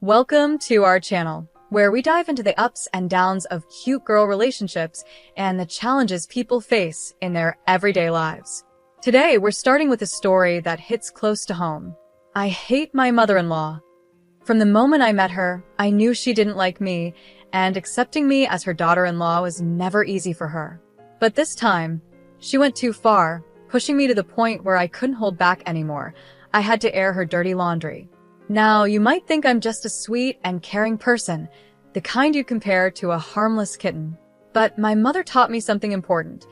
Welcome to our channel, where we dive into the ups and downs of cute girl relationships and the challenges people face in their everyday lives. Today, we're starting with a story that hits close to home. I hate my mother-in-law. From the moment I met her, I knew she didn't like me, and accepting me as her daughter-in-law was never easy for her. But this time, she went too far, pushing me to the point where I couldn't hold back anymore. I had to air her dirty laundry. Now, you might think I'm just a sweet and caring person, the kind you compare to a harmless kitten. But my mother taught me something important.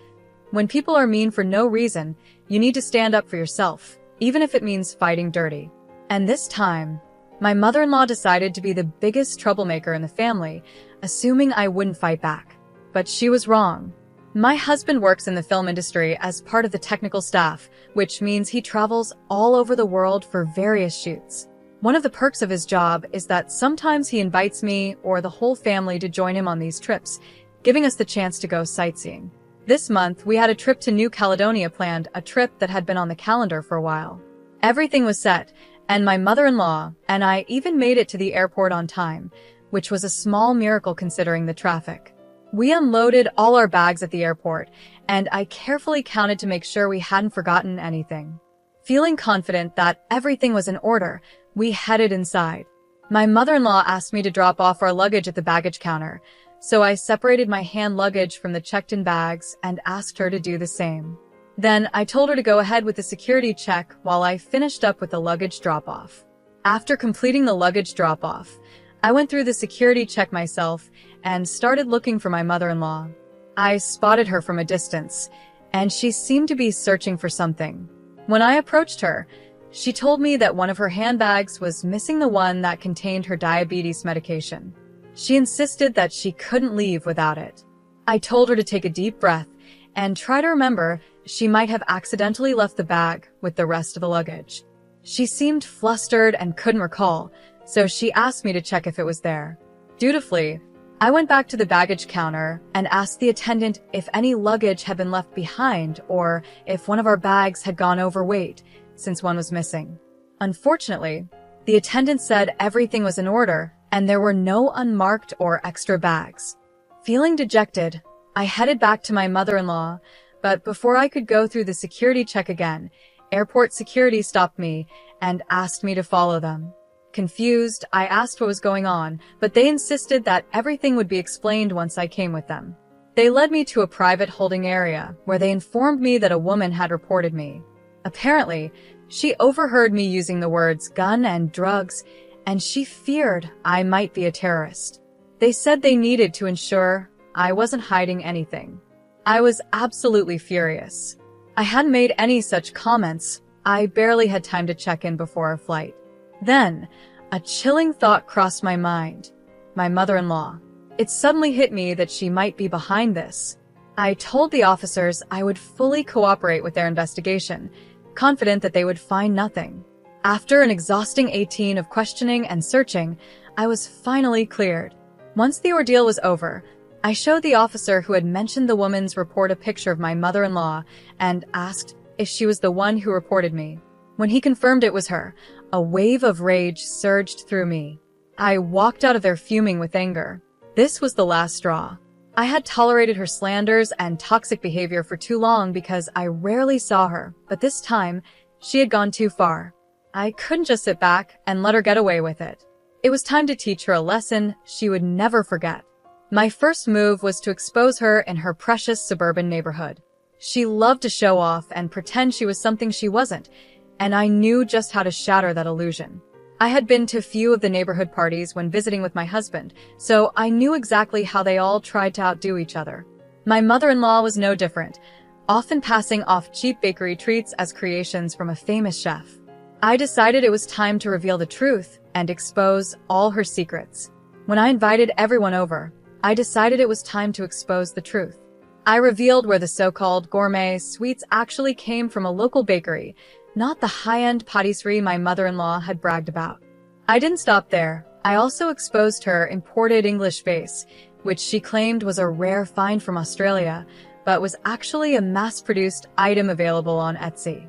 When people are mean for no reason, you need to stand up for yourself, even if it means fighting dirty. And this time, my mother-in-law decided to be the biggest troublemaker in the family, assuming I wouldn't fight back. But she was wrong. My husband works in the film industry as part of the technical staff, which means he travels all over the world for various shoots. One of the perks of his job is that sometimes he invites me or the whole family to join him on these trips, giving us the chance to go sightseeing. This month, we had a trip to New Caledonia planned, a trip that had been on the calendar for a while. Everything was set, and my mother-in-law and I even made it to the airport on time, which was a small miracle considering the traffic. We unloaded all our bags at the airport, and I carefully counted to make sure we hadn't forgotten anything. Feeling confident that everything was in order, we headed inside. My mother-in-law asked me to drop off our luggage at the baggage counter, so I separated my hand luggage from the checked-in bags and asked her to do the same. Then I told her to go ahead with the security check while I finished up with the luggage drop-off. After completing the luggage drop-off, I went through the security check myself and started looking for my mother-in-law. I spotted her from a distance, and she seemed to be searching for something. When I approached her, she told me that one of her handbags was missing, the one that contained her diabetes medication. She insisted that she couldn't leave without it. I told her to take a deep breath and try to remember she might have accidentally left the bag with the rest of the luggage. She seemed flustered and couldn't recall, so she asked me to check if it was there. Dutifully, I went back to the baggage counter and asked the attendant if any luggage had been left behind or if one of our bags had gone overweight, since one was missing. Unfortunately, the attendant said everything was in order and there were no unmarked or extra bags. Feeling dejected, I headed back to my mother-in-law, but before I could go through the security check again, airport security stopped me and asked me to follow them. Confused, I asked what was going on, but they insisted that everything would be explained once I came with them. They led me to a private holding area where they informed me that a woman had reported me. Apparently, she overheard me using the words gun and drugs, and she feared I might be a terrorist. They said they needed to ensure I wasn't hiding anything. I was absolutely furious. I hadn't made any such comments. I barely had time to check in before our flight. Then, a chilling thought crossed my mind. My mother-in-law. It suddenly hit me that she might be behind this. I told the officers I would fully cooperate with their investigation, confident that they would find nothing. After an exhausting 18 of questioning and searching, I was finally cleared. Once the ordeal was over, I showed the officer who had mentioned the woman's report a picture of my mother-in-law and asked if she was the one who reported me. When he confirmed it was her, a wave of rage surged through me. I walked out of there fuming with anger. This was the last straw. I had tolerated her slanders and toxic behavior for too long because I rarely saw her, but this time, she had gone too far. I couldn't just sit back and let her get away with it. It was time to teach her a lesson she would never forget. My first move was to expose her in her precious suburban neighborhood. She loved to show off and pretend she was something she wasn't, and I knew just how to shatter that illusion. I had been to few of the neighborhood parties when visiting with my husband, so I knew exactly how they all tried to outdo each other. My mother-in-law was no different, often passing off cheap bakery treats as creations from a famous chef. I decided it was time to reveal the truth and expose all her secrets. When I invited everyone over, I decided it was time to expose the truth. I revealed where the so-called gourmet sweets actually came from, a local bakery, not the high-end patisserie my mother-in-law had bragged about. I didn't stop there. I also exposed her imported English vase, which she claimed was a rare find from Australia, but was actually a mass-produced item available on Etsy.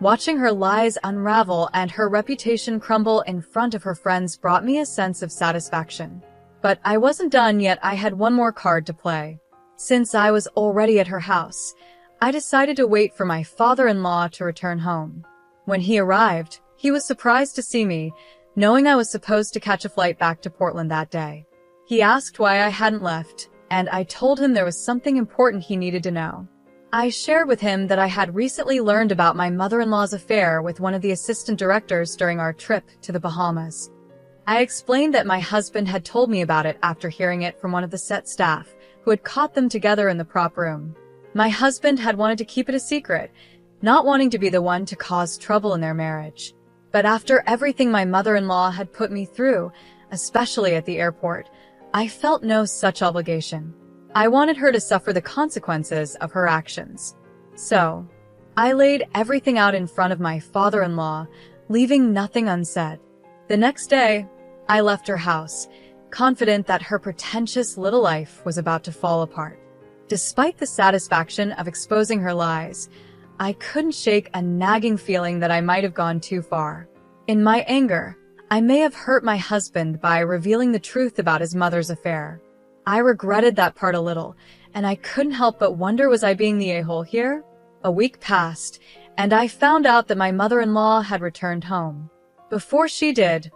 Watching her lies unravel and her reputation crumble in front of her friends brought me a sense of satisfaction. But I wasn't done yet. I had one more card to play. Since I was already at her house, I decided to wait for my father-in-law to return home. When he arrived, he was surprised to see me, knowing I was supposed to catch a flight back to Portland that day. He asked why I hadn't left, and I told him there was something important he needed to know. I shared with him that I had recently learned about my mother-in-law's affair with one of the assistant directors during our trip to the Bahamas. I explained that my husband had told me about it after hearing it from one of the set staff, who had caught them together in the prop room. My husband had wanted to keep it a secret, not wanting to be the one to cause trouble in their marriage. But after everything my mother-in-law had put me through, especially at the airport, I felt no such obligation. I wanted her to suffer the consequences of her actions. So, I laid everything out in front of my father-in-law, leaving nothing unsaid. The next day, I left her house, confident that her pretentious little life was about to fall apart. Despite the satisfaction of exposing her lies, I couldn't shake a nagging feeling that I might have gone too far. In my anger, I may have hurt my husband by revealing the truth about his mother's affair. I regretted that part a little, and I couldn't help but wonder, was I being the a-hole here? A week passed, and I found out that my mother-in-law had returned home. Before she did,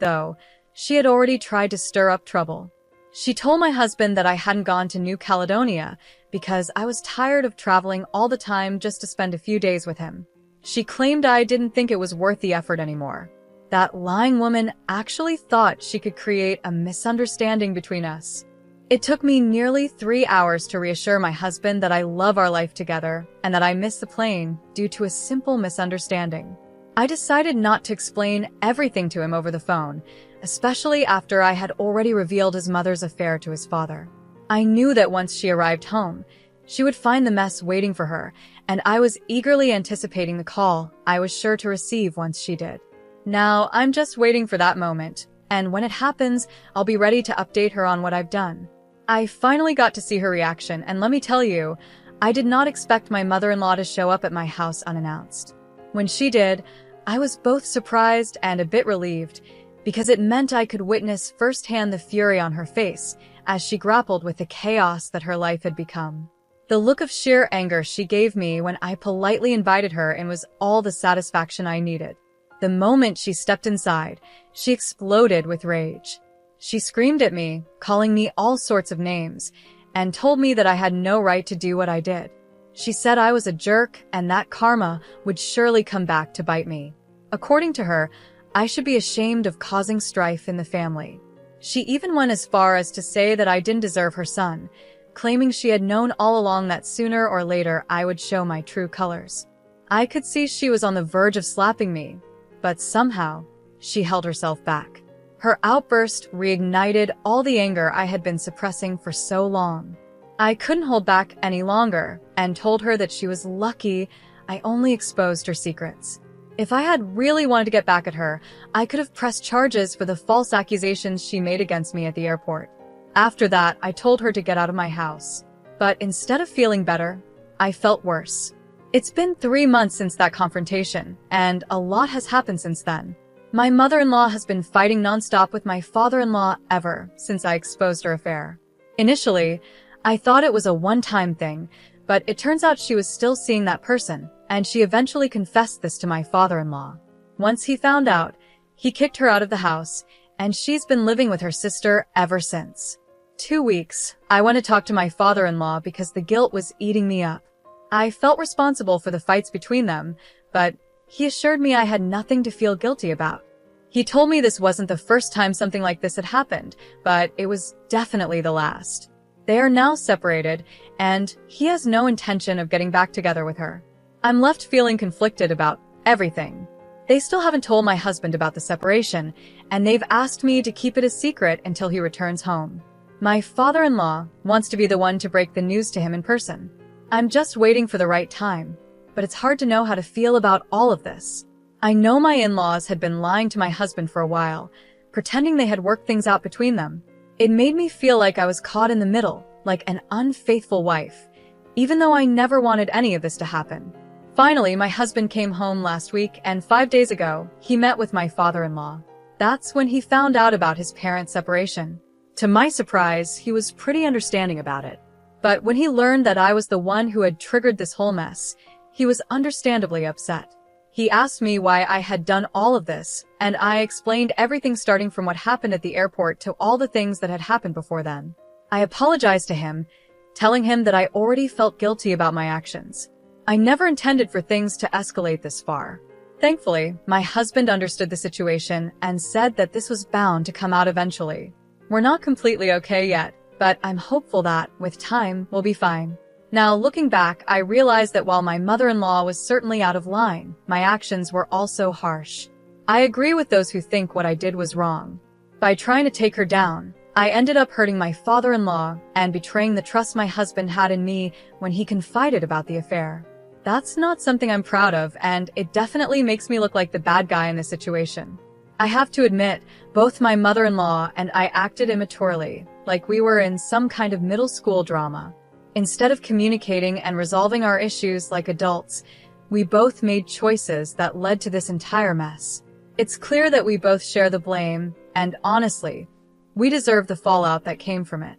though, she had already tried to stir up trouble. She told my husband that I hadn't gone to New Caledonia because I was tired of traveling all the time just to spend a few days with him. She claimed I didn't think it was worth the effort anymore. That lying woman actually thought she could create a misunderstanding between us. It took me nearly 3 hours to reassure my husband that I love our life together and that I missed the plane due to a simple misunderstanding. I decided not to explain everything to him over the phone, especially after I had already revealed his mother's affair to his father. I knew that once she arrived home, she would find the mess waiting for her, and I was eagerly anticipating the call I was sure to receive once she did. Now, I'm just waiting for that moment, and when it happens, I'll be ready to update her on what I've done. I finally got to see her reaction, and let me tell you, I did not expect my mother-in-law to show up at my house unannounced. When she did, I was both surprised and a bit relieved, because it meant I could witness firsthand the fury on her face as she grappled with the chaos that her life had become. The look of sheer anger she gave me when I politely invited her in was all the satisfaction I needed. The moment she stepped inside, she exploded with rage. She screamed at me, calling me all sorts of names, and told me that I had no right to do what I did. She said I was a jerk and that karma would surely come back to bite me. According to her, I should be ashamed of causing strife in the family. She even went as far as to say that I didn't deserve her son, claiming she had known all along that sooner or later I would show my true colors. I could see she was on the verge of slapping me, but somehow, she held herself back. Her outburst reignited all the anger I had been suppressing for so long. I couldn't hold back any longer and told her that she was lucky I only exposed her secrets. If I had really wanted to get back at her, I could have pressed charges for the false accusations she made against me at the airport. After that, I told her to get out of my house. But instead of feeling better, I felt worse. It's been 3 months since that confrontation, and a lot has happened since then. My mother-in-law has been fighting nonstop with my father-in-law ever since I exposed her affair. Initially, I thought it was a one-time thing, but it turns out she was still seeing that person, and she eventually confessed this to my father-in-law. Once he found out, he kicked her out of the house, and she's been living with her sister ever since. 2 weeks, I went to talk to my father-in-law because the guilt was eating me up. I felt responsible for the fights between them, but he assured me I had nothing to feel guilty about. He told me this wasn't the first time something like this had happened, but it was definitely the last. They are now separated, and he has no intention of getting back together with her. I'm left feeling conflicted about everything. They still haven't told my husband about the separation, and they've asked me to keep it a secret until he returns home. My father-in-law wants to be the one to break the news to him in person. I'm just waiting for the right time, but it's hard to know how to feel about all of this. I know my in-laws had been lying to my husband for a while, pretending they had worked things out between them. It made me feel like I was caught in the middle, like an unfaithful wife, even though I never wanted any of this to happen. Finally, my husband came home last week, and 5 days ago, he met with my father-in-law. That's when he found out about his parents' separation. To my surprise, he was pretty understanding about it. But when he learned that I was the one who had triggered this whole mess, he was understandably upset. He asked me why I had done all of this, and I explained everything starting from what happened at the airport to all the things that had happened before then. I apologized to him, telling him that I already felt guilty about my actions. I never intended for things to escalate this far. Thankfully, my husband understood the situation and said that this was bound to come out eventually. We're not completely okay yet, but I'm hopeful that, with time, we'll be fine. Now, looking back, I realized that while my mother-in-law was certainly out of line, my actions were also harsh. I agree with those who think what I did was wrong. By trying to take her down, I ended up hurting my father-in-law and betraying the trust my husband had in me when he confided about the affair. That's not something I'm proud of, and it definitely makes me look like the bad guy in this situation. I have to admit, both my mother-in-law and I acted immaturely, like we were in some kind of middle school drama. Instead of communicating and resolving our issues like adults, we both made choices that led to this entire mess. It's clear that we both share the blame, and honestly, we deserve the fallout that came from it.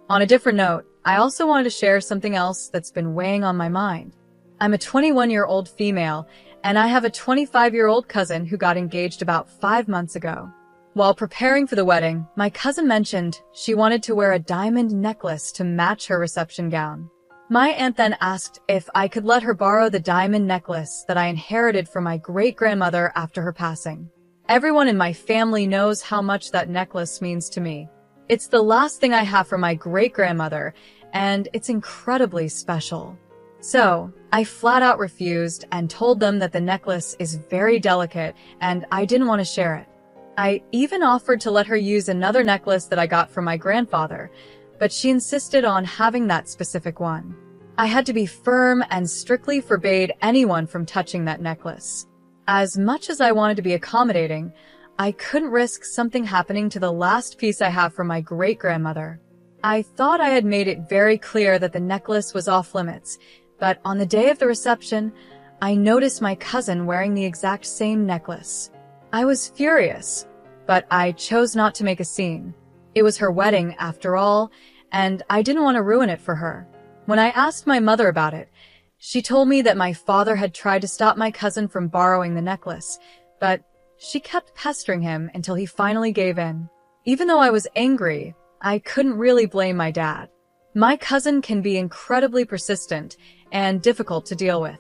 On a different note, I also wanted to share something else that's been weighing on my mind. I'm a 21-year-old female, and I have a 25-year-old cousin who got engaged about 5 months ago. While preparing for the wedding, my cousin mentioned she wanted to wear a diamond necklace to match her reception gown. My aunt then asked if I could let her borrow the diamond necklace that I inherited from my great-grandmother after her passing. Everyone in my family knows how much that necklace means to me. It's the last thing I have from my great-grandmother, and it's incredibly special. So, I flat out refused and told them that the necklace is very delicate and I didn't want to share it. I even offered to let her use another necklace that I got from my grandfather, but she insisted on having that specific one. I had to be firm and strictly forbade anyone from touching that necklace. As much as I wanted to be accommodating, I couldn't risk something happening to the last piece I have from my great-grandmother. I thought I had made it very clear that the necklace was off limits, but on the day of the reception, I noticed my cousin wearing the exact same necklace. I was furious, but I chose not to make a scene. It was her wedding, after all, and I didn't want to ruin it for her. When I asked my mother about it, she told me that my father had tried to stop my cousin from borrowing the necklace, but she kept pestering him until he finally gave in. Even though I was angry, I couldn't really blame my dad. My cousin can be incredibly persistent and difficult to deal with.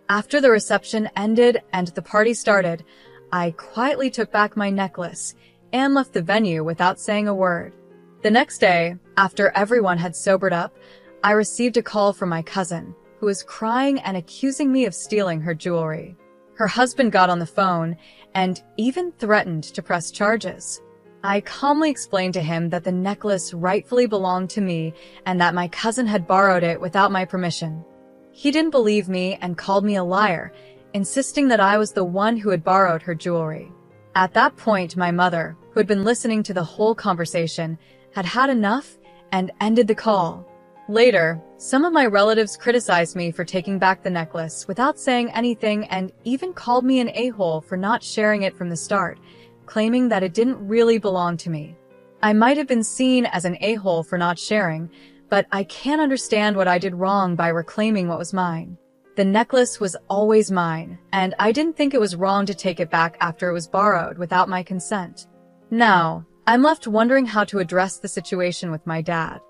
After the reception ended and the party started, I quietly took back my necklace and left the venue without saying a word. The next day, after everyone had sobered up, I received a call from my cousin, who was crying and accusing me of stealing her jewelry. Her husband got on the phone and even threatened to press charges. I calmly explained to him that the necklace rightfully belonged to me and that my cousin had borrowed it without my permission. He didn't believe me and called me a liar, insisting that I was the one who had borrowed her jewelry. At that point, my mother, who had been listening to the whole conversation, had had enough and ended the call. Later, some of my relatives criticized me for taking back the necklace without saying anything and even called me an a-hole for not sharing it from the start, claiming that it didn't really belong to me. I might have been seen as an a-hole for not sharing, but I can't understand what I did wrong by reclaiming what was mine. The necklace was always mine, and I didn't think it was wrong to take it back after it was borrowed without my consent. Now, I'm left wondering how to address the situation with my dad.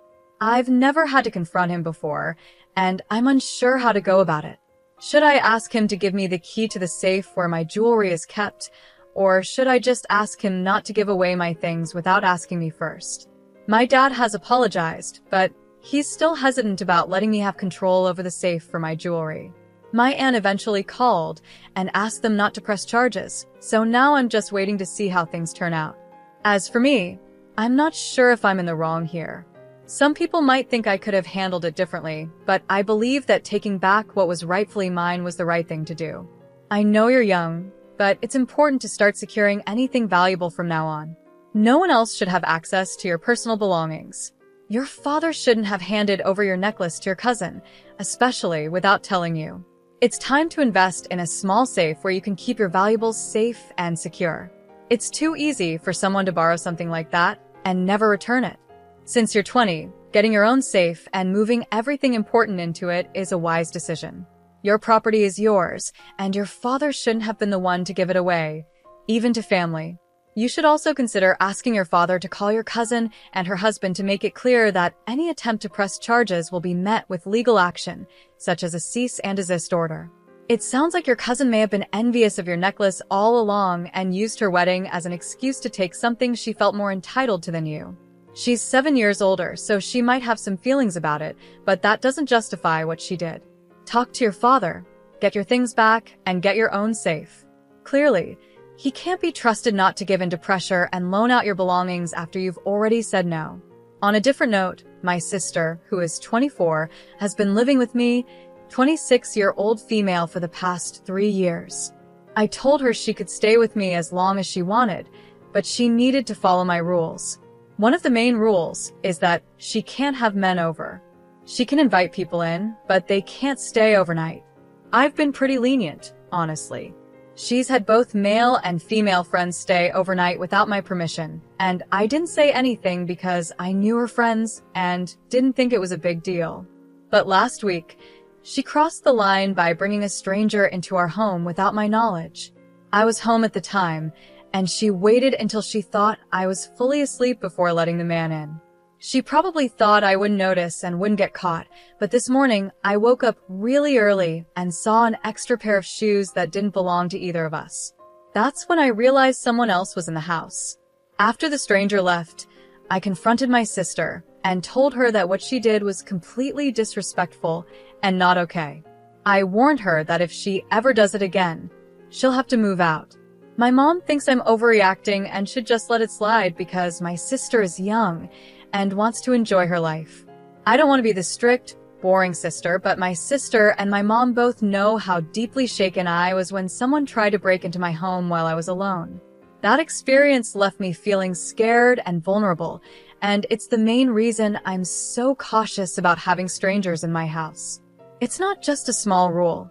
I've never had to confront him before, and I'm unsure how to go about it. Should I ask him to give me the key to the safe where my jewelry is kept, or should I just ask him not to give away my things without asking me first? My dad has apologized, but he's still hesitant about letting me have control over the safe for my jewelry. My aunt eventually called and asked them not to press charges, so now I'm just waiting to see how things turn out. As for me, I'm not sure if I'm in the wrong here. Some people might think I could have handled it differently, but I believe that taking back what was rightfully mine was the right thing to do. I know you're young, but it's important to start securing anything valuable from now on. No one else should have access to your personal belongings. Your father shouldn't have handed over your necklace to your cousin, especially without telling you. It's time to invest in a small safe where you can keep your valuables safe and secure. It's too easy for someone to borrow something like that and never return it. Since you're 20, getting your own safe and moving everything important into it is a wise decision. Your property is yours, and your father shouldn't have been the one to give it away, even to family. You should also consider asking your father to call your cousin and her husband to make it clear that any attempt to press charges will be met with legal action, such as a cease and desist order. It sounds like your cousin may have been envious of your necklace all along and used her wedding as an excuse to take something she felt more entitled to than you. She's 7 years older, so she might have some feelings about it, but that doesn't justify what she did. Talk to your father, get your things back, and get your own safe. Clearly, he can't be trusted not to give in to pressure and loan out your belongings after you've already said no. On a different note, my sister, who is 24, has been living with me, 26-year-old female, for the past 3 years. I told her she could stay with me as long as she wanted, but she needed to follow my rules. One of the main rules is that she can't have men over. She can invite people in, but they can't stay overnight. I've been pretty lenient, honestly. She's had both male and female friends stay overnight without my permission, and I didn't say anything because I knew her friends and didn't think it was a big deal. But last week, she crossed the line by bringing a stranger into our home without my knowledge. I was home at the time, and she waited until she thought I was fully asleep before letting the man in. She probably thought I wouldn't notice and wouldn't get caught, but this morning I woke up really early and saw an extra pair of shoes that didn't belong to either of us. That's when I realized someone else was in the house. After the stranger left, I confronted my sister and told her that what she did was completely disrespectful and not okay. I warned her that if she ever does it again, she'll have to move out. My mom thinks I'm overreacting and should just let it slide because my sister is young and wants to enjoy her life. I don't want to be the strict, boring sister, but my sister and my mom both know how deeply shaken I was when someone tried to break into my home while I was alone. That experience left me feeling scared and vulnerable, and it's the main reason I'm so cautious about having strangers in my house. It's not just a small rule.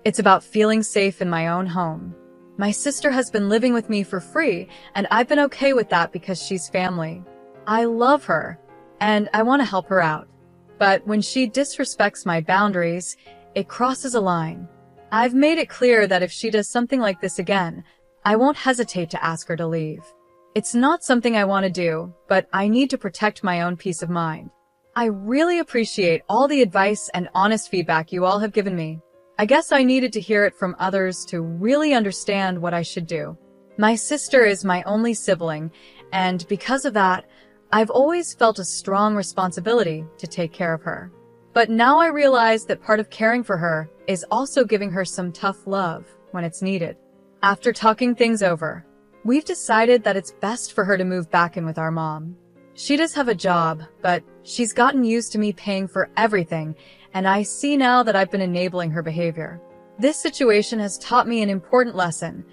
It's about feeling safe in my own home. My sister has been living with me for free, and I've been okay with that because she's family. I love her, and I want to help her out. But when she disrespects my boundaries, it crosses a line. I've made it clear that if she does something like this again, I won't hesitate to ask her to leave. It's not something I want to do, but I need to protect my own peace of mind. I really appreciate all the advice and honest feedback you all have given me. I guess I needed to hear it from others to really understand what I should do. My sister is my only sibling, and because of that, I've always felt a strong responsibility to take care of her. But now I realize that part of caring for her is also giving her some tough love when it's needed. After talking things over, we've decided that it's best for her to move back in with our mom. She does have a job, but she's gotten used to me paying for everything, and I see now that I've been enabling her behavior. This situation has taught me an important lesson.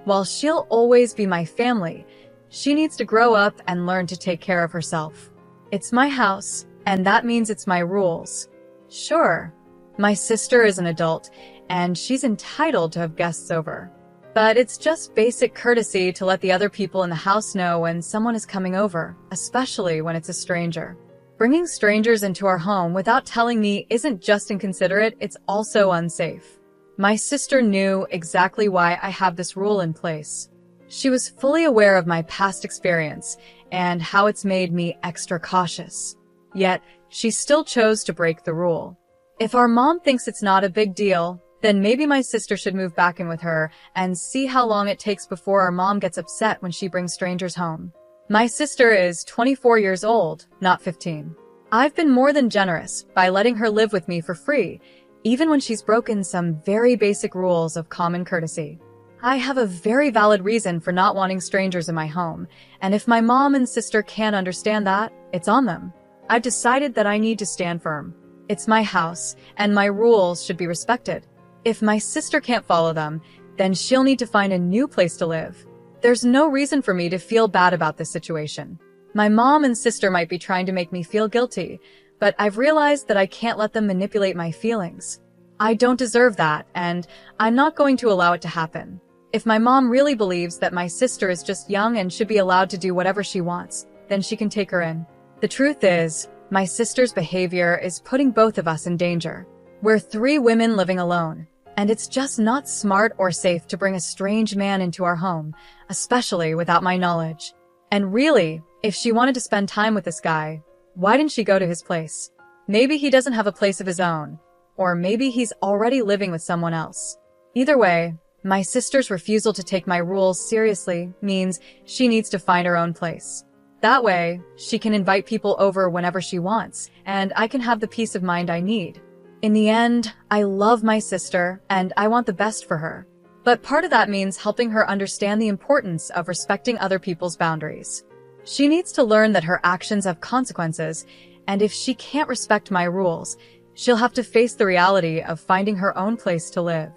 While she'll always be my family, she needs to grow up and learn to take care of herself. It's my house, and that means it's my rules. Sure, my sister is an adult, and she's entitled to have guests over. But it's just basic courtesy to let the other people in the house know when someone is coming over, especially when it's a stranger. Bringing strangers into our home without telling me isn't just inconsiderate, it's also unsafe. My sister knew exactly why I have this rule in place. She was fully aware of my past experience and how it's made me extra cautious. Yet, she still chose to break the rule. If our mom thinks it's not a big deal, then maybe my sister should move back in with her and see how long it takes before our mom gets upset when she brings strangers home. My sister is 24 years old, not 15. I've been more than generous by letting her live with me for free, even when she's broken some very basic rules of common courtesy. I have a very valid reason for not wanting strangers in my home, and if my mom and sister can't understand that, it's on them. I've decided that I need to stand firm. It's my house, and my rules should be respected. If my sister can't follow them, then she'll need to find a new place to live. There's no reason for me to feel bad about this situation. My mom and sister might be trying to make me feel guilty, but I've realized that I can't let them manipulate my feelings. I don't deserve that, and I'm not going to allow it to happen. If my mom really believes that my sister is just young and should be allowed to do whatever she wants, then she can take her in. The truth is, my sister's behavior is putting both of us in danger. We're 3 women living alone, and it's just not smart or safe to bring a strange man into our home, especially without my knowledge. And really, if she wanted to spend time with this guy, why didn't she go to his place? Maybe he doesn't have a place of his own, or maybe he's already living with someone else. Either way, my sister's refusal to take my rules seriously means she needs to find her own place. That way, she can invite people over whenever she wants, and I can have the peace of mind I need. In the end, I love my sister, and I want the best for her. But part of that means helping her understand the importance of respecting other people's boundaries. She needs to learn that her actions have consequences, and if she can't respect my rules, she'll have to face the reality of finding her own place to live.